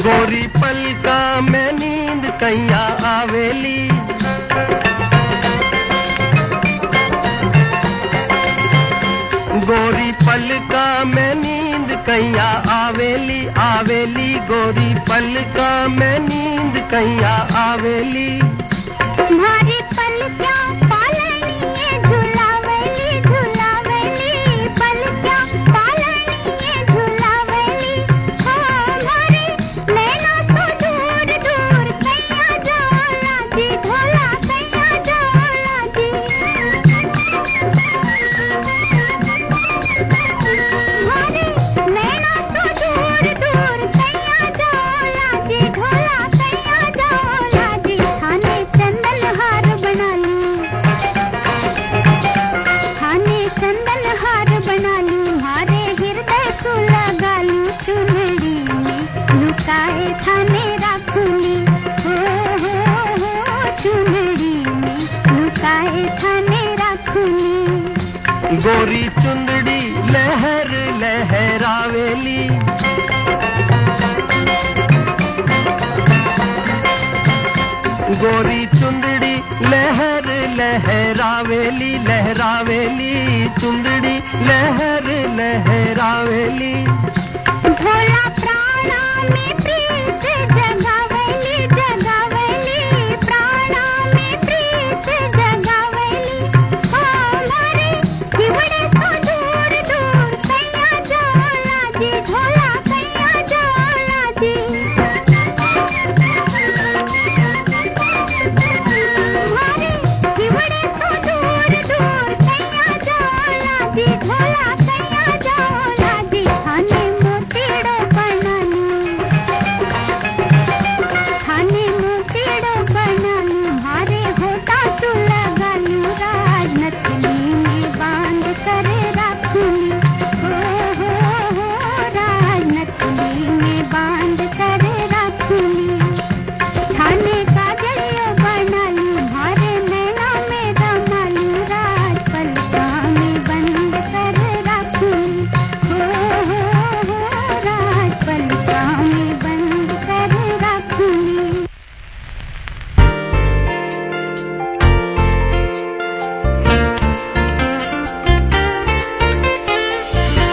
गोरी पलका में नींद कैया आवेली, गोरी पलका में नींद कैया आवेली, आवेली गोरी पलका में नींद कैया आवेली। तुम्हारी पलका पालनी है झुलावेली, झुलावेली पलका पालनी है झुलावेली। हो मारे नैना सो दूर दूर कैया जाला जी, ढोला कैया जाला जी। मारे नैना सो दूर दूर कैया जाला जी, ढोला कैया जाला जी। थाने चंदन हार बना लूं, थाने चंदन हार बना लूं, हारे हृदय सु लगा लूं, चुनरी में लुकाए थाने रखूंगी। हो चुनरी में लुकाए थाने रखूंगी। गोरी चुंदड़ी लहर लहरावेली, गोरी चुंदड़ी लहर लहरावेली, लहरावेली चुंदड़ी लहर लहरावेली। भोला प्राणा में प्रीत जगावेली, जगावेली प्राणा में प्रीत जगावेली। हो मारे हिवड़े सो दूर दूर कैया जाला जी, ढोला कैया जाला जी। मारे हिवड़े सो दूर दूर कैया जाला जी, ढोला कैया जाला जी। थाने मोतीड़ो बना लूं, थाने मोतीड़ो बना लूं, हारे होता सु लगा लूं, राजनथली में बांध कर रखूंगी। हो राजनथली में बांध कर रखूंगी। थाने का जड़ियो बना लूं, हारे नैना में रमा लूं, राज पलका में बंद कर रखूंगी। हो राज पलका में बंद कर रखूंगी।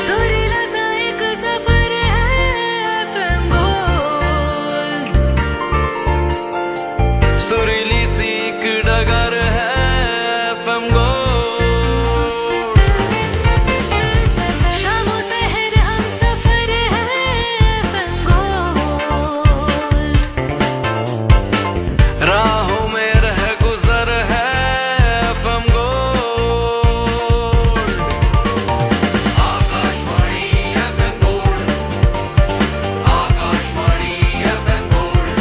सुरीला सा एक सफर है FM गोल्ड, सुरीली सी एक डगर है FM गोल्ड। शामों शहर हम सफर है FM गोल्ड, राहों में रह गुजर है FM gold. Akashvani FM gold, Akashvani FM gold,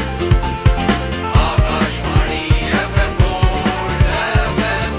Akashvani FM gold, FM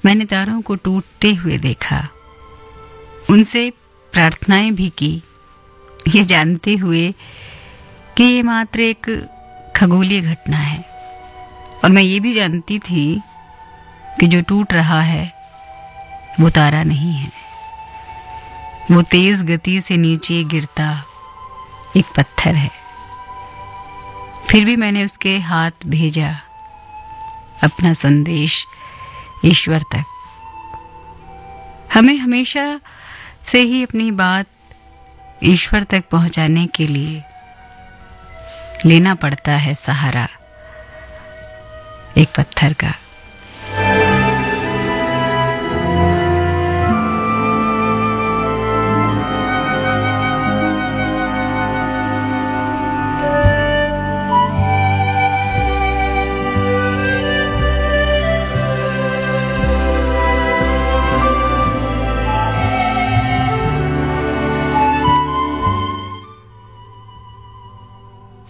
मैंने तारों को टूटते हुए देखा, उनसे प्रार्थनाएं भी की, ये जानते हुए कि ये मात्र एक खगोलीय घटना है। और मैं ये भी जानती थी कि जो टूट रहा है वो तारा नहीं है, वो तेज गति से नीचे गिरता एक पत्थर है। फिर भी मैंने उसके हाथ भेजा अपना संदेश ईश्वर तक। हमें हमेशा से ही अपनी बात ईश्वर तक पहुंचाने के लिए लेना पड़ता है सहारा एक पत्थर का।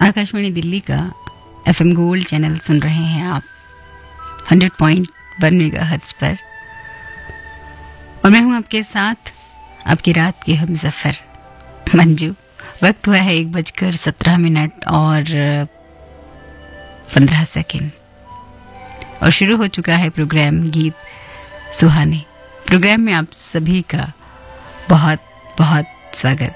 आकाशवाणी दिल्ली का FM गोल्ड चैनल सुन रहे हैं आप 100.1 मेगाहर्ट्ज़ पर, और मैं हूं आपके साथ आपकी रात की हमसफर मंजू। वक्त हुआ है 1:17 और 15 सेकंड और शुरू हो चुका है प्रोग्राम गीत सुहाने। प्रोग्राम में आप सभी का बहुत बहुत स्वागत।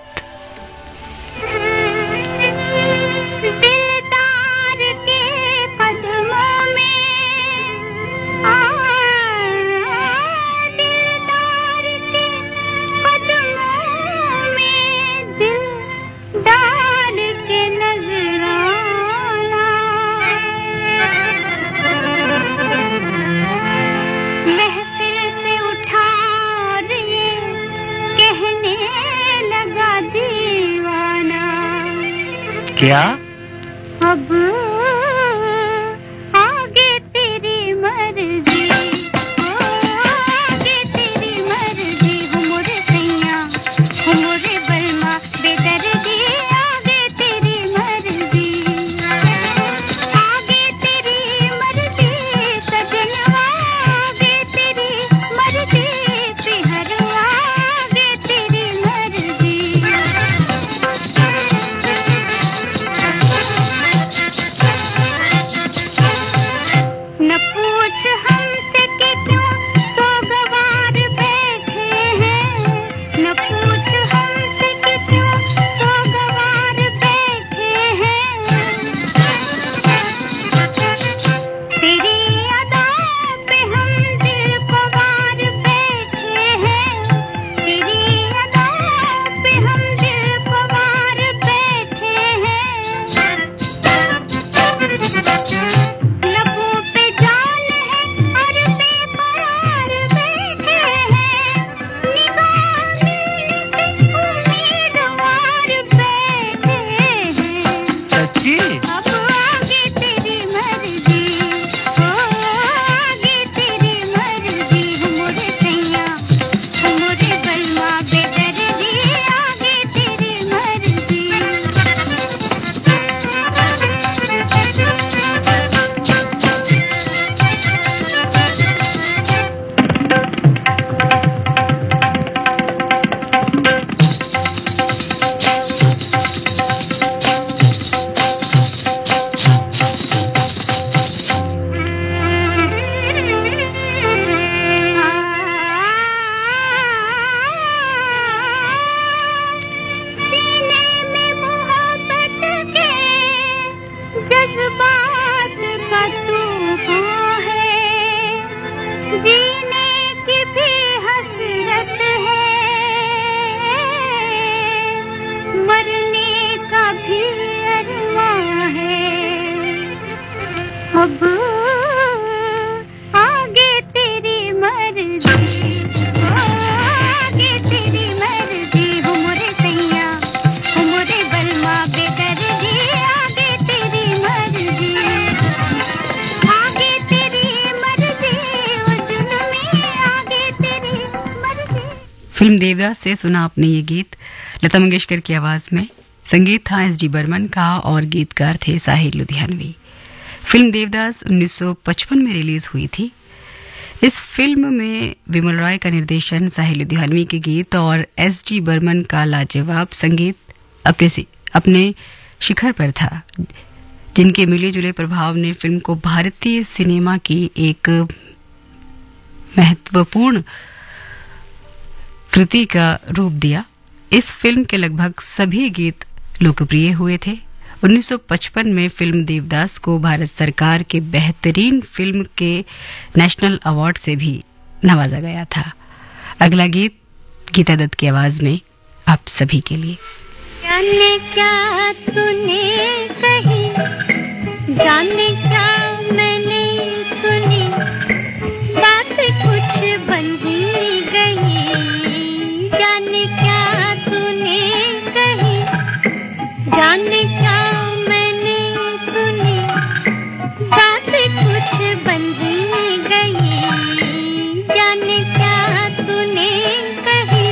क्या अब आगे तेरी मर्जी, आगे तेरी मर्जी, हो मोरे सैया, हो मोरे बलमा बेदर्दी, आगे तेरी मर्जी, आगे तेरी मर्जी सजनवा, आगे तेरी मर्जी पिहरवा, आगे तेरी मर्जी। न पूछ हमसे कि क्यों सो गवार बैठे हैं, न पूछ हमसे कि क्यों सो गवार बैठे हैं, तेरी अदा पे हम दिल पवार बैठे हैं, तेरी अदा पे हम दिल पवार बैठे हैं। लबों पे जान है और बेकरार बैठे हैं, निगाह मिलने पे उम्मीदवार बैठे हैं। सच्ची? अब आगे तेरी मर्जी, ओ आगे तेरी मर्जी, हो मोरे सैया, हो मोरे बलमा बेदर्दी, आगे तेरी मर्जी। सीने में मोहब्बत के जज्बात का तूफान है, जीने की भी हसरत है, मरने का भी अरमान है। अब आगे तेरी मर्जी, आगे तेरी मर्जी, हो मोरे सैया, हो मोरे बलमा बेदर्दी, आगे तेरी मर्जी, आगे तेरी मर्जी, ओ जुल्मी, आगे तेरी मर्जी। फिल्म देवदास से सुना आपने ये गीत लता मंगेशकर की आवाज में। संगीत था S.G. बर्मन का और गीतकार थे साहिर लुधियानवी। फिल्म देवदास 1955 में रिलीज हुई थी। इस फिल्म में विमल रॉय का निर्देशन, साहिर लुधियानवी के गीत और S.G. बर्मन का लाजवाब संगीत अपने शिखर पर था, जिनके मिले जुले प्रभाव ने फिल्म को भारतीय सिनेमा की एक महत्वपूर्ण कृति का रूप दिया। इस फिल्म के लगभग सभी गीत लोकप्रिय हुए थे। 1955 में फिल्म देवदास को भारत सरकार के बेहतरीन फिल्म के नेशनल अवार्ड से भी नवाजा गया था। अगला गीत गीता दत्त की आवाज में आप सभी के लिए। जाने क्या तूने कही, जाने क्या मैंने सुनी, बात कुछ बन ही गई, जाने क्या तूने कही, जाने क्या मैंने सुनी, बात कुछ बन ही गई, जाने क्या तूने कही।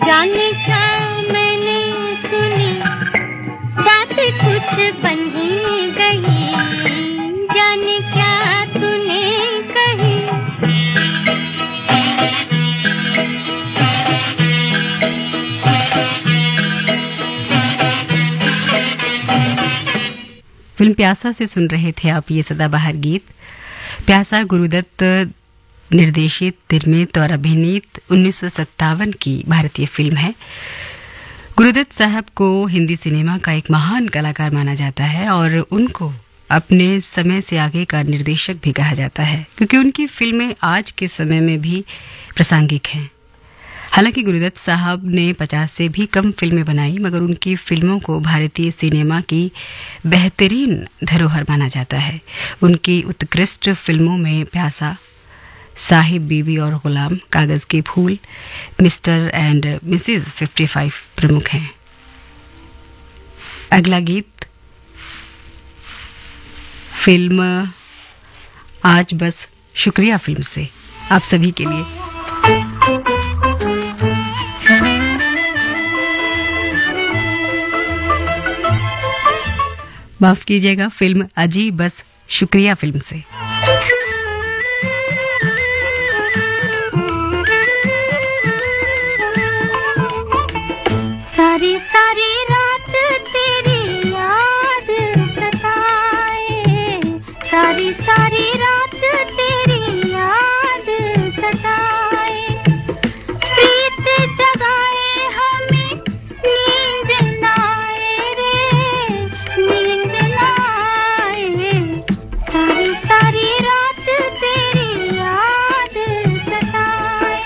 जाने क्या मैंने सुनी बात कुछ बन ही गई, जाने क्या तूने कही। फिल्म प्यासा से सुन रहे थे आप ये सदाबहार गीत। प्यासा गुरुदत्त निर्देशित, निर्मित और अभिनीत 1957 की भारतीय फिल्म है। गुरुदत्त साहब को हिंदी सिनेमा का एक महान कलाकार माना जाता है और उनको अपने समय से आगे का निर्देशक भी कहा जाता है, क्योंकि उनकी फिल्में आज के समय में भी प्रासंगिक हैं। हालांकि गुरुदत्त साहब ने 50 से भी कम फिल्में बनाई, मगर उनकी फिल्मों को भारतीय सिनेमा की बेहतरीन धरोहर माना जाता है। उनकी उत्कृष्ट फिल्मों में प्यासा, साहिब बीबी और गुलाम, कागज के फूल, मिस्टर एंड मिसेस 55 प्रमुख हैं। अगला गीत फिल्म आज बस शुक्रिया फिल्म से आप सभी के लिए। माफ कीजिएगा, फिल्म अजी बस शुक्रिया फिल्म से। सारी सारी रात तेरी याद सताए, सारी सारी रात तेरी याद सताए, प्रीत जगाए हमें नींद ना आए रे, नींद ना आए, सारी सारी रात तेरी याद सताए।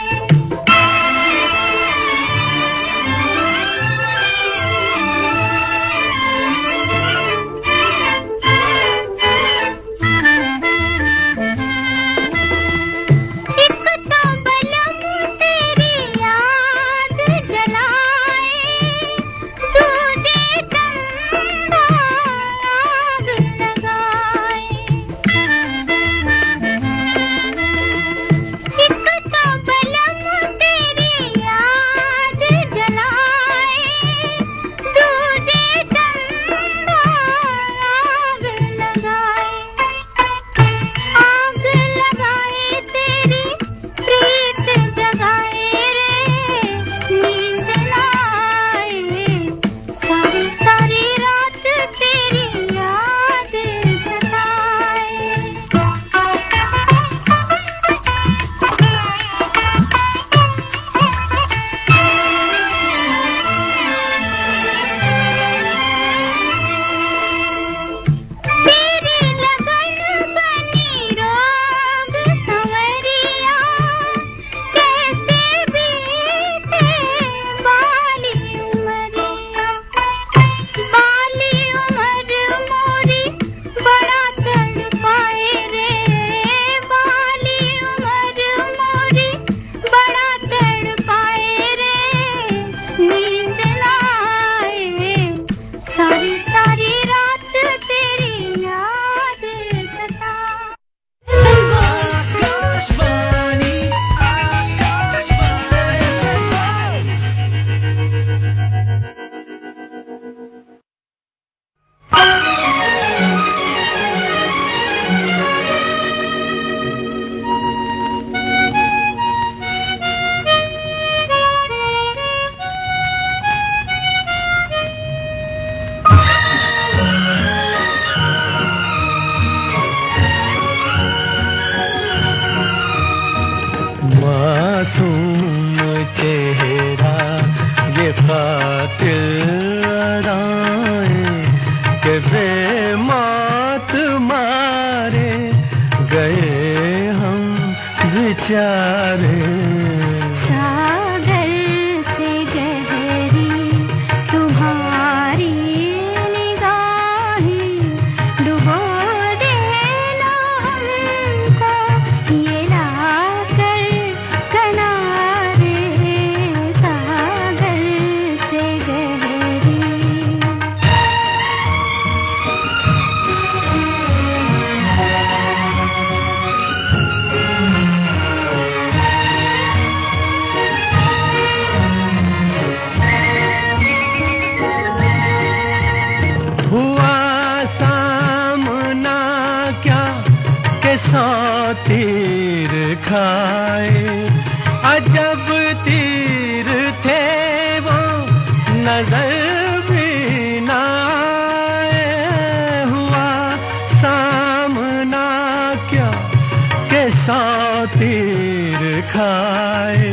मासूम चेहरा ये कातिल अदाएं के बेमौत मारे गए हम बेचारे। सागर से गहरी तुम्हारी निगाहें डुबो देना हमको ये लाकर किनारे। सागर से गहरी खाए अजब तीर थे वो नजर भी ना आए हुआ सामना क्या के 100 तीर खाए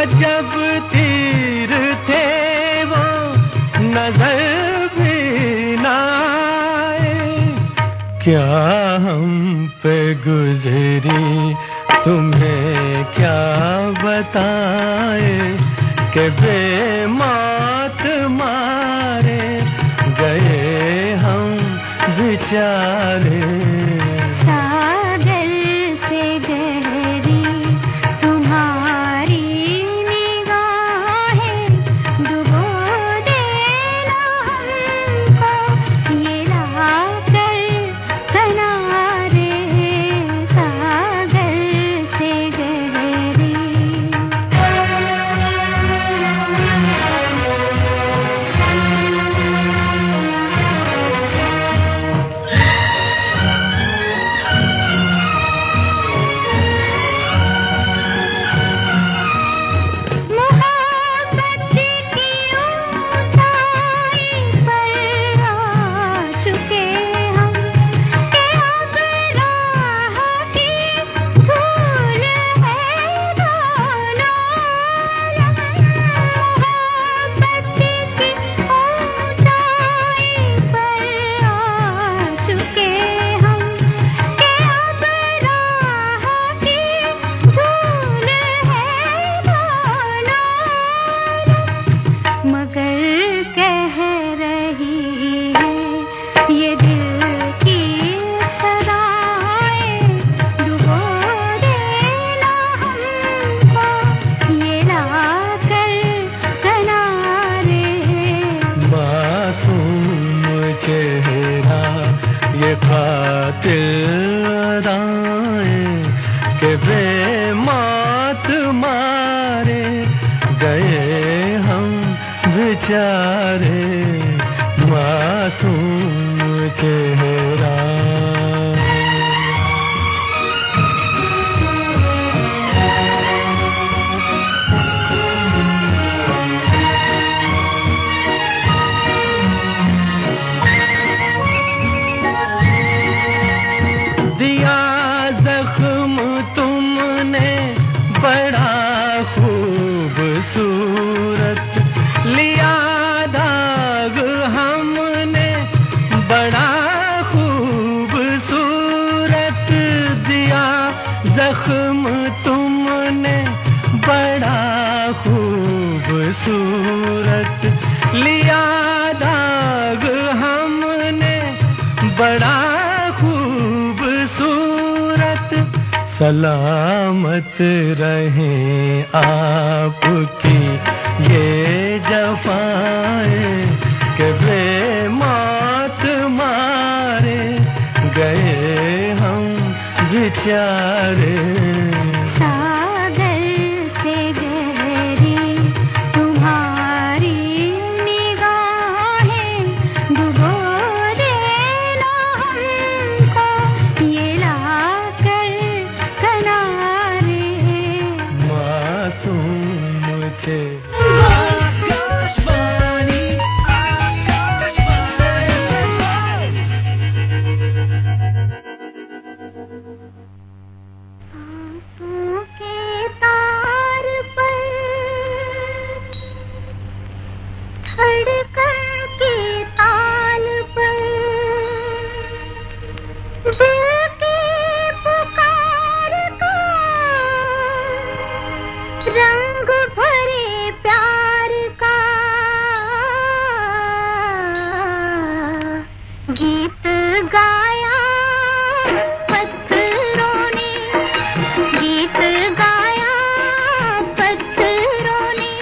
अजब तीर थे वो नजर भी ना आए क्या हम पे गुजरी तुम्हें क्या बताए कि बेमौत मारे गए हम बेचारे सागर से गहरी तुम्हारी निगाहें डुबो देना हमको ये लाकर किनारे सागर से गहरी मोहब्बत की ऊंचाई पर आ चुके हम कि अब राह की धूल है दोनों आलम मोहब्बत की ऊंचाई पर आ चुके हम कि अब राह की धूल है दोनों मगर कह रही है ये दिल की सदाएं डुबो देना हमको ये लाकर किनारे मासूम चेहरा ये कातिल अदाएं के बेमौत मारे गए हम बेचारे मासूम चेहरा दिया जख्म तुमने बड़ा खूबसूरत लिया दाग हमने बड़ा खूबसूरत दिया जख्म तुमने बड़ा खूबसूरत लिया दाग हमने बड़ा खूबसूरत सलामत रहें आपकी ये जफाएं के बेमौत मारे गए हम बेचारे सागर से गहरी तुम्हारी निगाहें डुबो देना हमको ये लाकर किनारे मासूम थे आकाशवाणी आंसू के तार पर धड़कन के ताल पर दिल की पुकार का रंग भरे प्यार का गीत गाया पत्थरों ने गीत गाया पत्थरों ने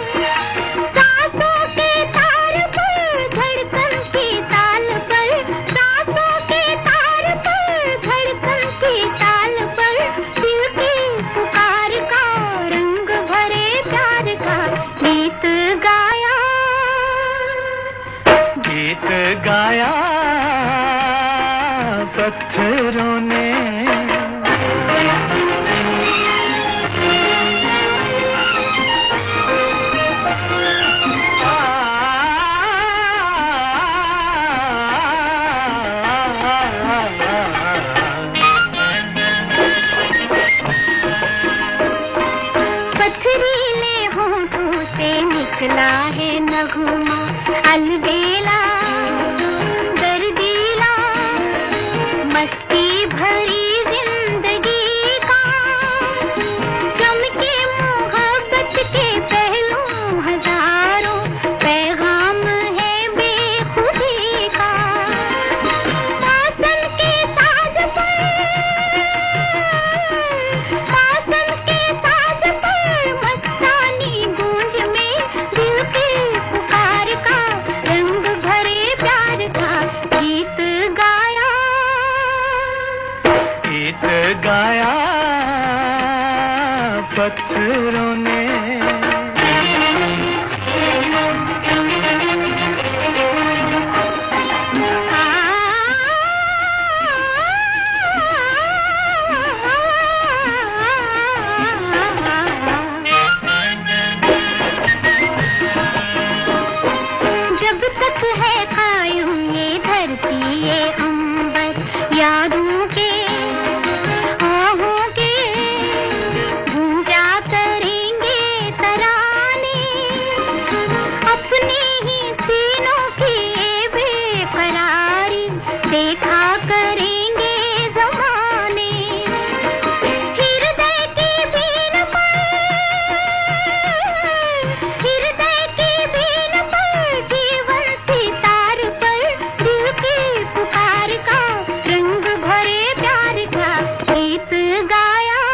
सांसों के तार पर धड़कन की ताल पर सांसों के तार पर धड़कन की ताल पर दिल की पुकार का रंग भरे प्यार से निकला है नगमा अलबेला दर्दीला मस्ती भरी जिंदगी का चमके मोहब्बत के पहलू हजारों पैगाम है बेखुदी का मौसम के साज पर मस्तानी गूंज में दिल की पुकार का रंग भरे प्यार का गीत गाया पत्थरों ने जब तक है कायम ये धरती ये अंबर यादों के आहों के गूंजा करेंगे तराने अपने ही सीनों की बेकरारी देखा करेंगे ज़माने हृदय की बीन पर जीवन सितार पर दिल की पुकार का रंग भरे प्यार का गीत गाया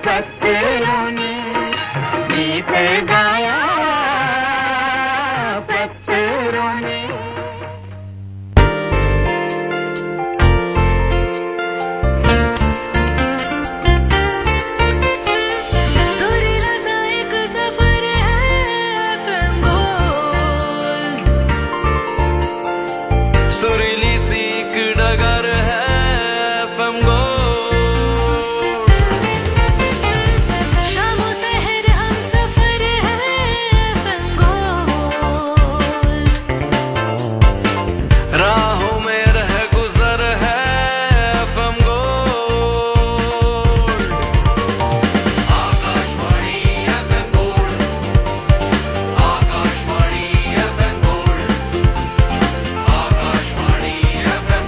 पत्थरों ने गीत गाया पत्थरों ने सुरीला सा एक सफर है FM गोल्ड सुरीली सी एक डगर है FM गोल्ड शामों सहर हम सफर है FM गोल्ड राहों में रह गुजर है FM gold Akashvani FM gold Akashvani FM gold Akashvani FM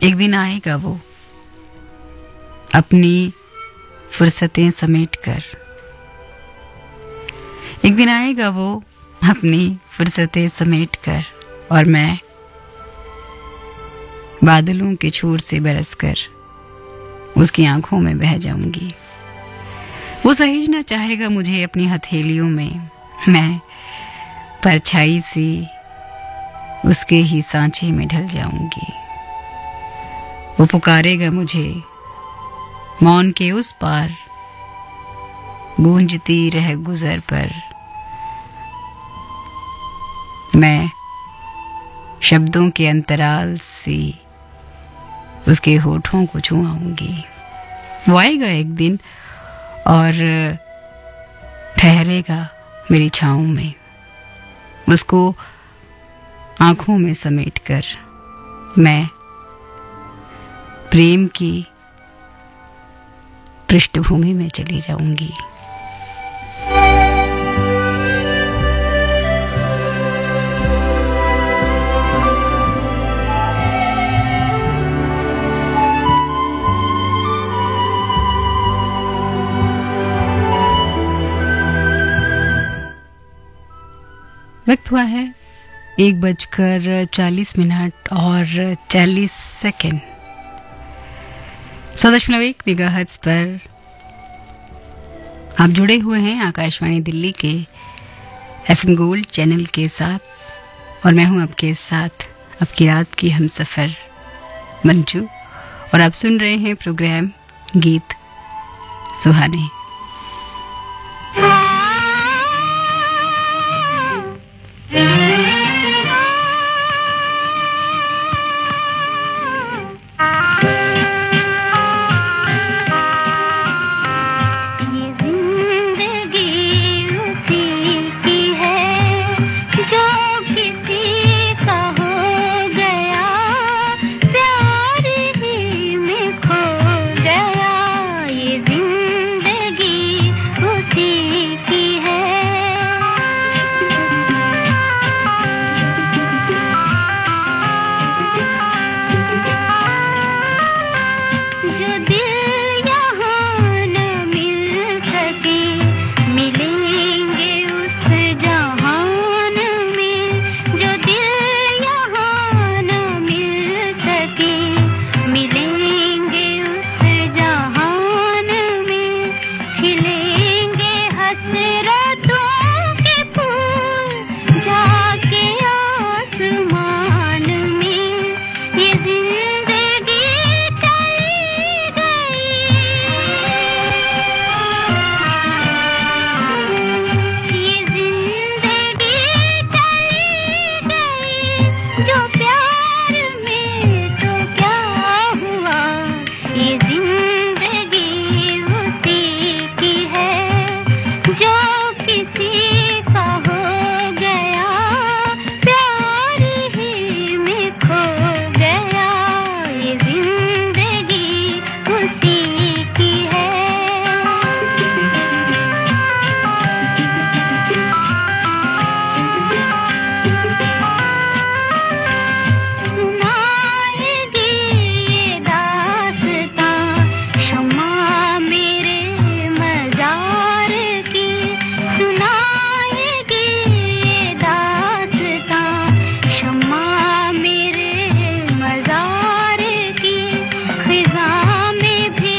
एक दिन आएगा वो अपनी फुर्सतें समेटकर, एक दिन आएगा वो अपनी फुर्सतें समेटकर, और मैं बादलों के छोर से बरसकर उसकी आंखों में बह जाऊंगी। वो सहेजना चाहेगा मुझे अपनी हथेलियों में, मैं परछाई सी उसके ही सांचे में ढल जाऊंगी। वो पुकारेगा मुझे मौन के उस पार, गूंजती रह गुजर पर। मैं शब्दों के अंतराल से उसके होठों को छुआऊंगी। वो आएगा एक दिन और ठहरेगा मेरी छाँव में, उसको आंखों में समेटकर मैं प्रेम की पृष्ठभूमि में चली जाऊंगी। वक्त हुआ है 1:40 और 40 सेकेंड। 100.1 मेगाहर्ट्ज पर आप जुड़े हुए हैं आकाशवाणी दिल्ली के एफएम गोल्ड चैनल के साथ, और मैं हूं आपके साथ आपकी रात की हमसफर मंजू, और आप सुन रहे हैं प्रोग्राम गीत सुहाने। फिजा में भी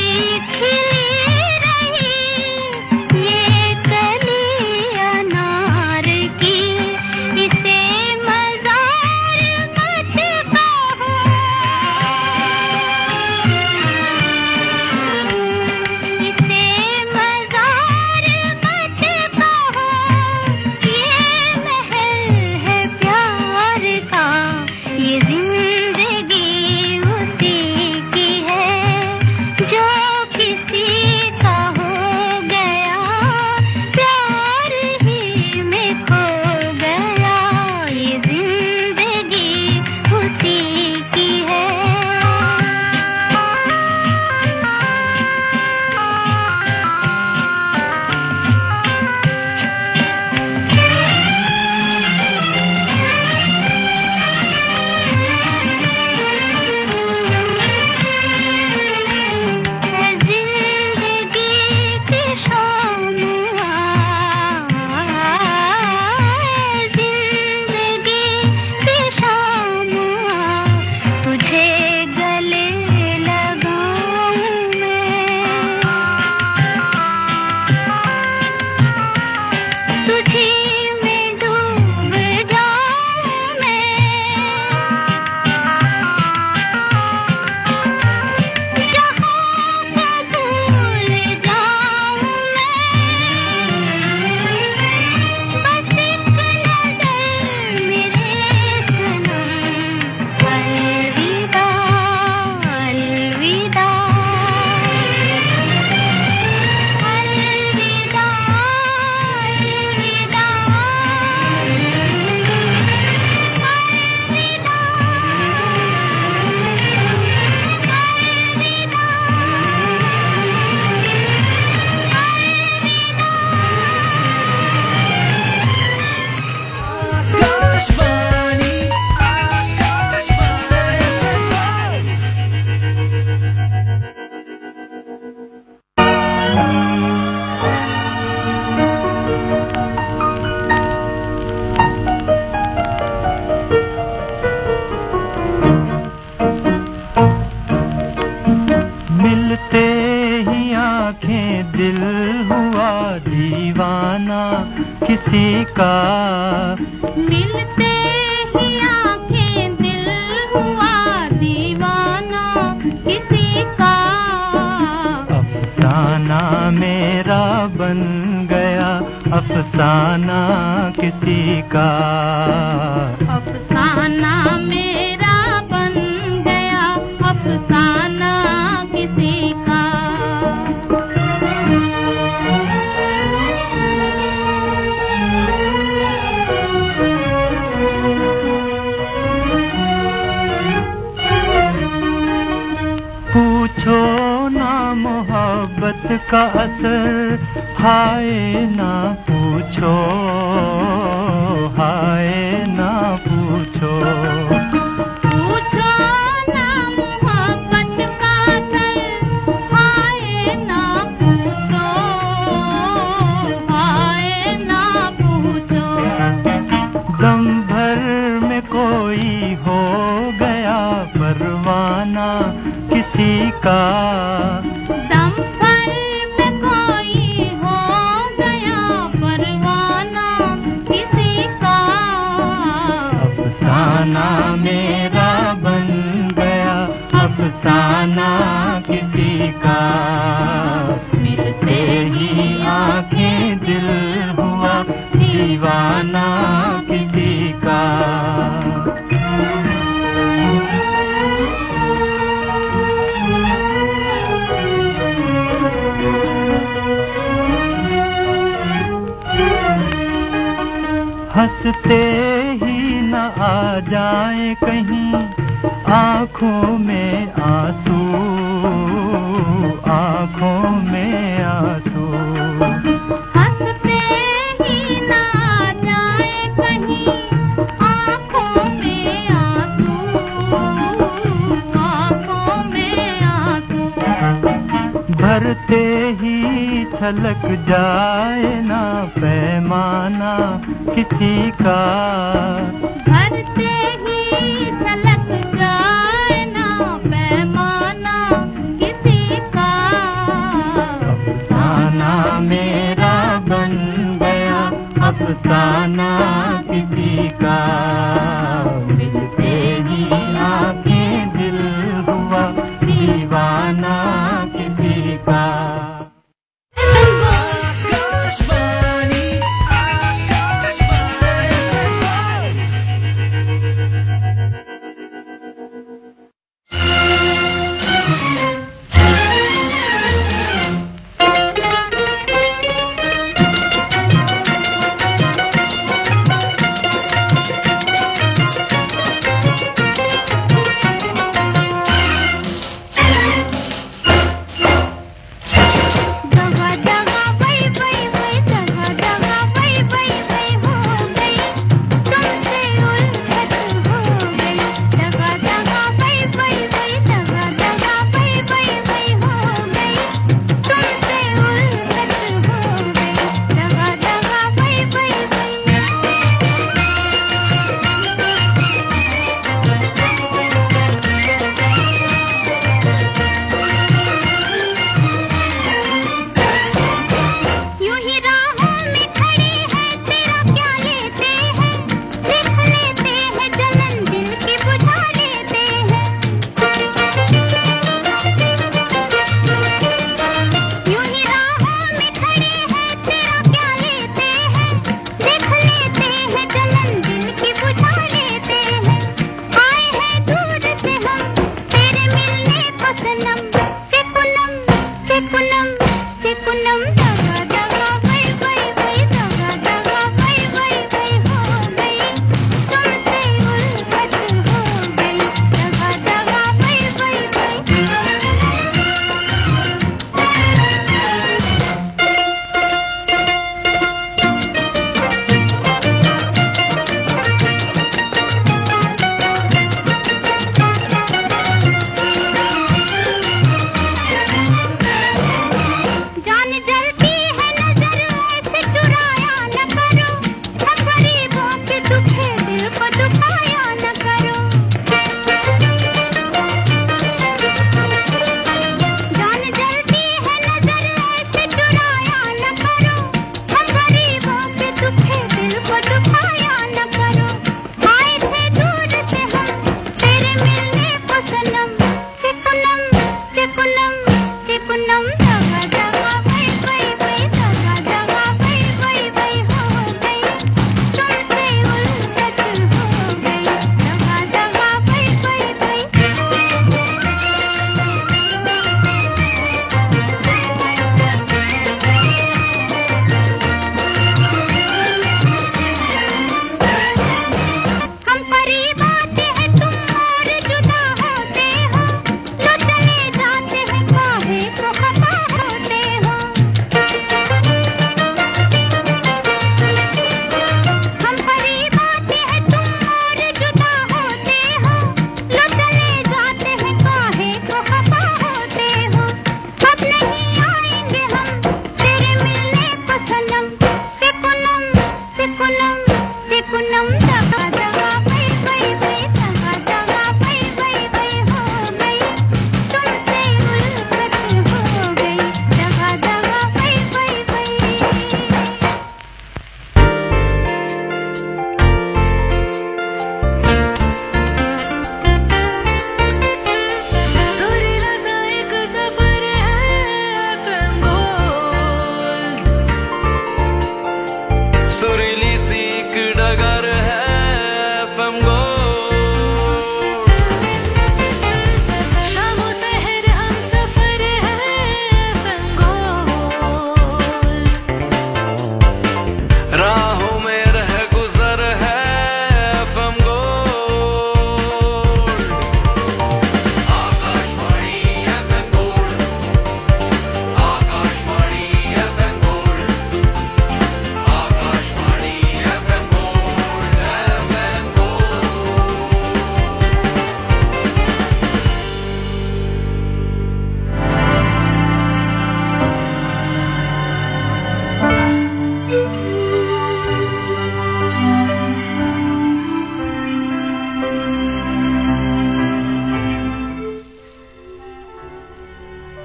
मिलते ही आंखें दिल हुआ दीवाना किसी का, मिलते ही आंखें दिल हुआ दीवाना किसी का, अफसाना मेरा बन गया अफसाना किसी का, अफसाना मेरा बन गया अफसाना किसी का। पूछो ना मोहब्बत का असर, हाय ना पूछो, हाय ना पूछो, पूछो ना मोहब्बत का असर, हाय ना पूछो, हाय ना पूछो। दम भर में कोई हो गया परवाना किसी का, दम भर में कोई हो गया परवाना किसी का, अफसाना मेरा बन गया अफसाना किसी का, मिलते ही आंखें दिल हुआ दीवाना किसी का। हंसते ही न आ जाए कहीं आँखों में आंसू, आँखों में आंसू, हंसते ही ना जाए कहीं आँखों में आंसू, आँखों में आंसू। भरते ही छलक जाए ना पैमाना किसी का, भरते ही छलक जाए ना पैमाना किसी का, अफसाना मेरा बन गया अफसाना किसी का, मिलते ही आंखें दिल हुआ दीवाना किसी का। जान जल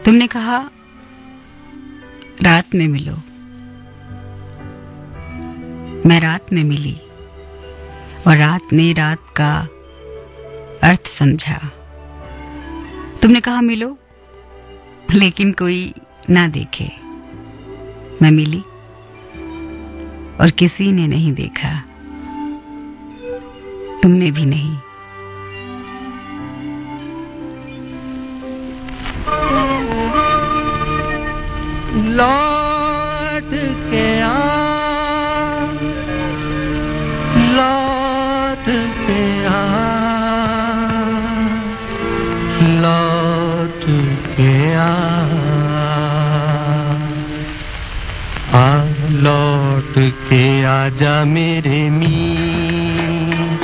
तुमने कहा रात में मिलो। मैं रात में मिली और रात ने रात का अर्थ समझा। तुमने कहा मिलो लेकिन कोई ना देखे। मैं मिली और किसी ने नहीं देखा, तुमने भी नहीं। लौट के आ, लौट के आ, लौट के आ, लौट के आजा मेरे मीत,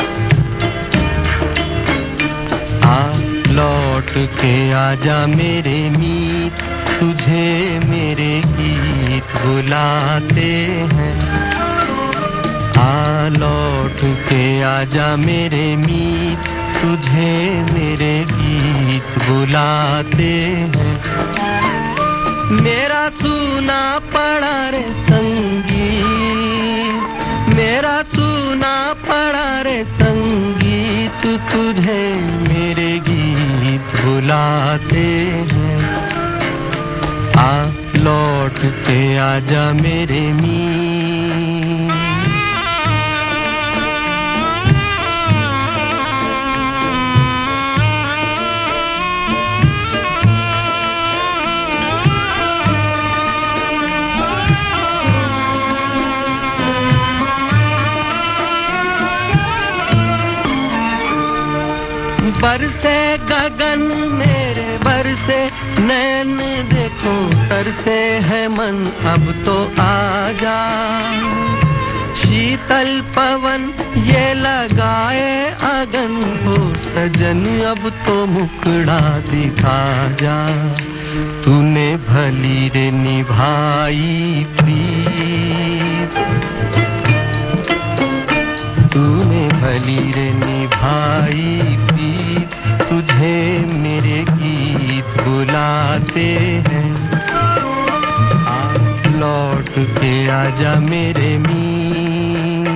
लौट के आजा मेरे मीत, तुझे मेरे गीत बुलाते हैं। लौट के आजा मेरे मीत, तुझे मेरे गीत बुलाते हैं। मेरा सूना पड़ा रे संगीत, मेरा सूना पड़ा रे संगीत, तुझे मेरे गीत बुलाते हैं। लौट के आजा मेरे मीत। बरसे गगन मेरे बरसे नैन, देखो तरसे है मन अब तो आजा। शीतल पवन ये लगाए अगन को, सजन अब तो मुखड़ा दिखा जा। तूने भली रे निभाई प्रीत, तूने भली रे निभाई प्रीत, तुझे मेरे गीत बुलाते हैं। लौट के आजा मेरे मीत।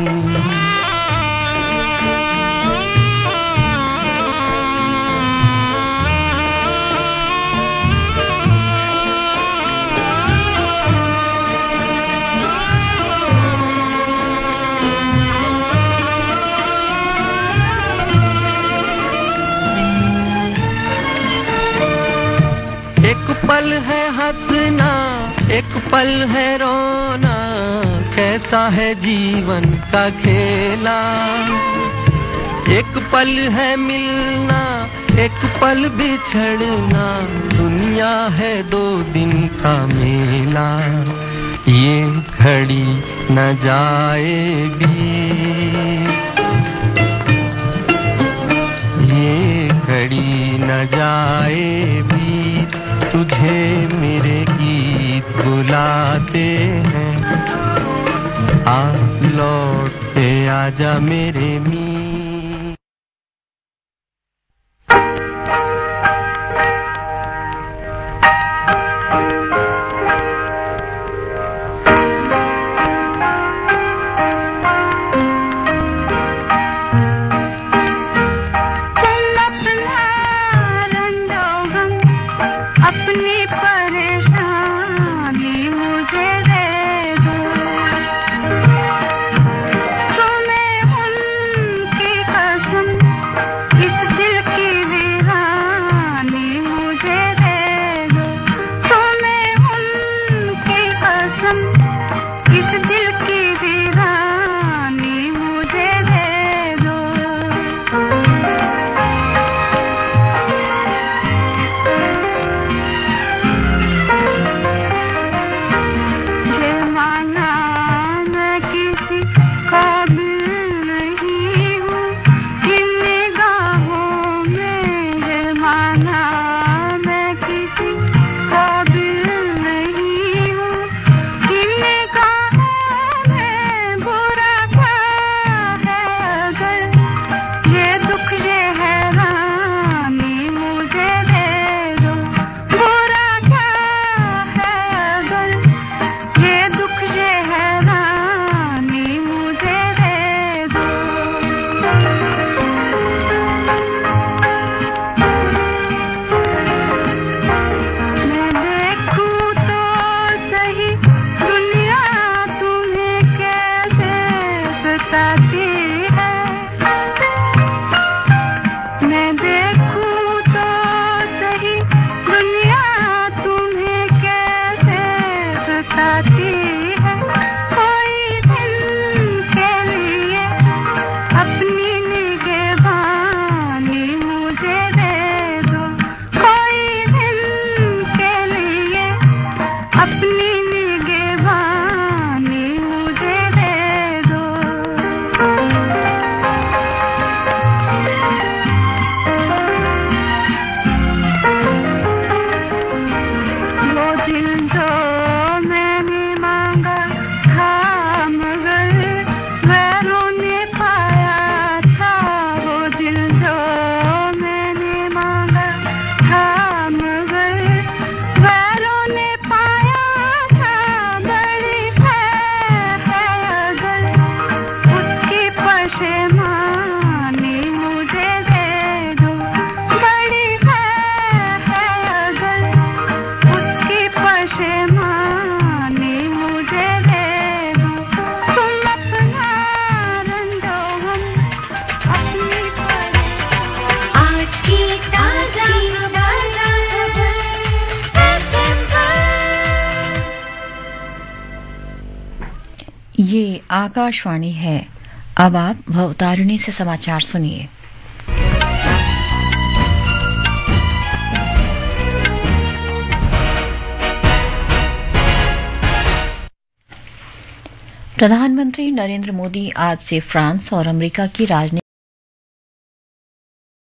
एक पल है हंसना, एक पल है रोना, कैसा है जीवन का खेला। एक पल है मिलना, एक पल बिछड़ना, दुनिया है 2 दिन का मेला। ये घड़ी न जाएगी, ये घड़ी न जाएगी, तुझे मेरे गीत बुलाते हैं। लौट के आजा मेरे मीत। तुम्हें उनके ये आकाशवाणी है। अब आप भवतारिणी से समाचार सुनिए। प्रधानमंत्री नरेंद्र मोदी आज से फ्रांस और अमेरिका की राजनीतिक